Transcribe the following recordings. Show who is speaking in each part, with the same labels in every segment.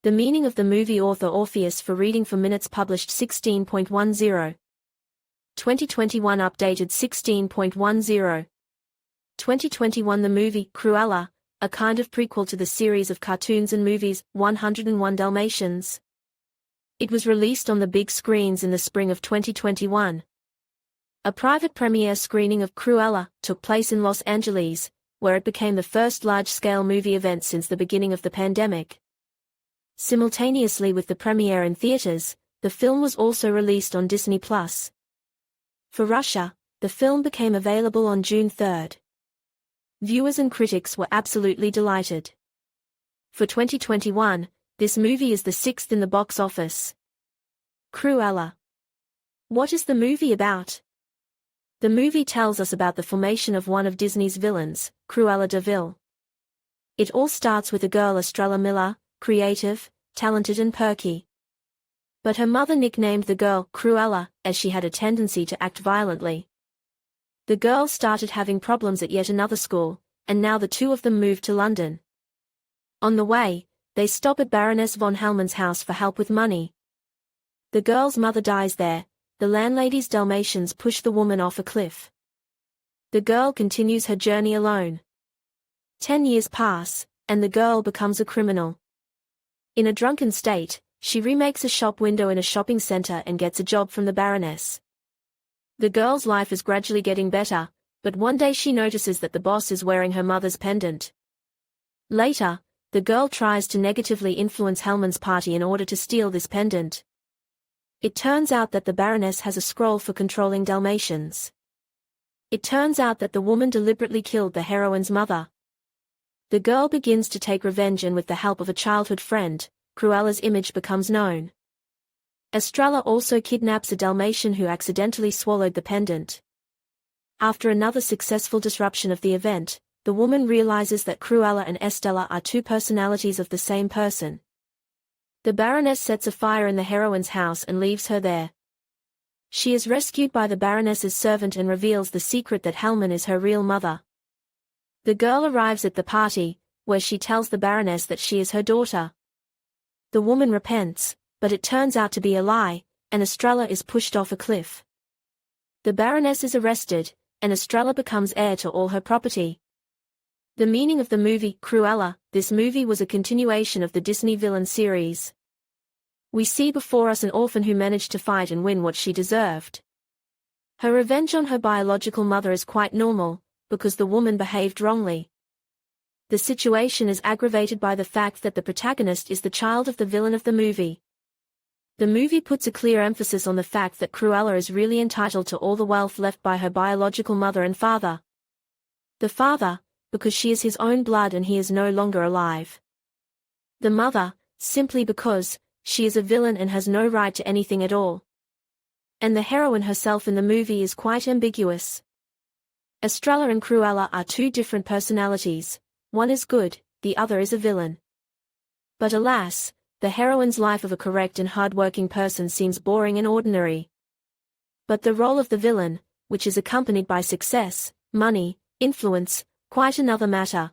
Speaker 1: The meaning of the movie. Author Orpheus for Reading for Minutes published 16.10. 2021 updated 16.10. 2021 The movie, Cruella, a kind of prequel to the series of cartoons and movies, 101 Dalmatians. It was released on the big screens in the spring of 2021. A private premiere screening of Cruella took place in Los Angeles, where it became the first large-scale movie event since the beginning of the pandemic. Simultaneously with the premiere in theaters, the film was also released on Disney+. For Russia, the film became available on June 3. Viewers and critics were absolutely delighted. For 2021, this movie is the sixth in the box office. Cruella. What is the movie about? The movie tells us about the formation of one of Disney's villains, Cruella de Vil. It all starts with a girl, Estrella Miller, creative, talented and perky. But her mother nicknamed the girl Cruella, as she had a tendency to act violently. The girl started having problems at yet another school, and now the two of them moved to London. On the way, they stop at Baroness von Hellman's house for help with money. The girl's mother dies there. The landlady's Dalmatians push the woman off a cliff. The girl continues her journey alone. 10 years pass, and the girl becomes a criminal. In a drunken state, she remakes a shop window in a shopping center and gets a job from the Baroness. The girl's life is gradually getting better, but one day she notices that the boss is wearing her mother's pendant. Later, the girl tries to negatively influence Hellman's party in order to steal this pendant. It turns out that the Baroness has a scroll for controlling Dalmatians. It turns out that the woman deliberately killed the heroine's mother. The girl begins to take revenge, and with the help of a childhood friend, Cruella's image becomes known. Estrella also kidnaps a Dalmatian who accidentally swallowed the pendant. After another successful disruption of the event, the woman realizes that Cruella and Estella are two personalities of the same person. The Baroness sets a fire in the heroine's house and leaves her there. She is rescued by the Baroness's servant and reveals the secret that Hellman is her real mother. The girl arrives at the party, where she tells the Baroness that she is her daughter. The woman repents, but it turns out to be a lie, and Estrella is pushed off a cliff. The Baroness is arrested, and Estrella becomes heir to all her property. The meaning of the movie, Cruella. This movie was a continuation of the Disney villain series. We see before us an orphan who managed to fight and win what she deserved. Her revenge on her biological mother is quite normal, because the woman behaved wrongly. The situation is aggravated by the fact that the protagonist is the child of the villain of the movie. The movie puts a clear emphasis on the fact that Cruella is really entitled to all the wealth left by her biological mother and father. The father, because she is his own blood and he is no longer alive. The mother, simply because she is a villain and has no right to anything at all. And the heroine herself in the movie is quite ambiguous. Estrella and Cruella are two different personalities. One is good, the other is a villain. But alas, the heroine's life of a correct and hard-working person seems boring and ordinary. But the role of the villain, which is accompanied by success, money, influence, quite another matter.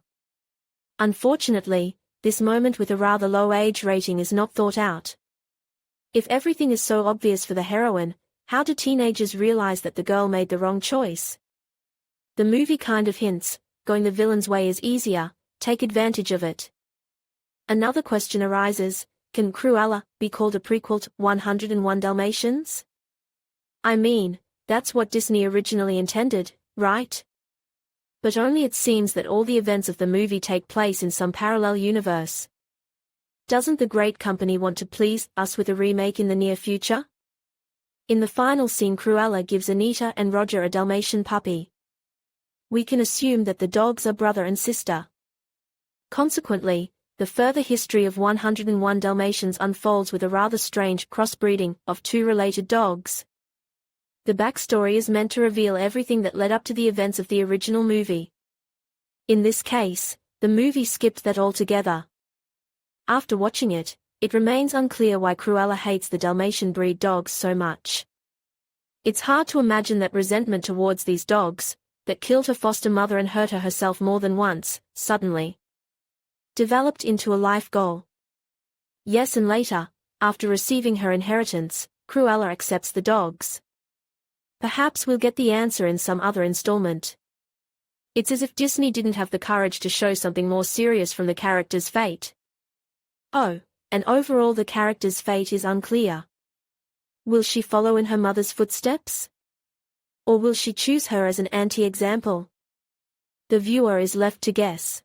Speaker 1: Unfortunately, this moment with a rather low age rating is not thought out. If everything is so obvious for the heroine, how do teenagers realize that the girl made the wrong choice? The movie kind of hints, going the villain's way is easier, take advantage of it. Another question arises, can Cruella be called a prequel to 101 Dalmatians? I mean, that's what Disney originally intended, right? But only it seems that all the events of the movie take place in some parallel universe. Doesn't the great company want to please us with a remake in the near future? In the final scene, Cruella gives Anita and Roger a Dalmatian puppy. We can assume that the dogs are brother and sister. Consequently, the further history of 101 Dalmatians unfolds with a rather strange crossbreeding of two related dogs. The backstory is meant to reveal everything that led up to the events of the original movie. In this case, the movie skipped that altogether. After watching it, it remains unclear why Cruella hates the Dalmatian breed dogs so much. It's hard to imagine that resentment towards these dogs, that killed her foster mother and hurt her herself more than once, suddenly developed into a life goal. Yes, and later, after receiving her inheritance, Cruella accepts the dogs. Perhaps we'll get the answer in some other installment. It's as if Disney didn't have the courage to show something more serious from the character's fate. Oh, and overall the character's fate is unclear. Will she follow in her mother's footsteps? Or will she choose her as an anti-example? The viewer is left to guess.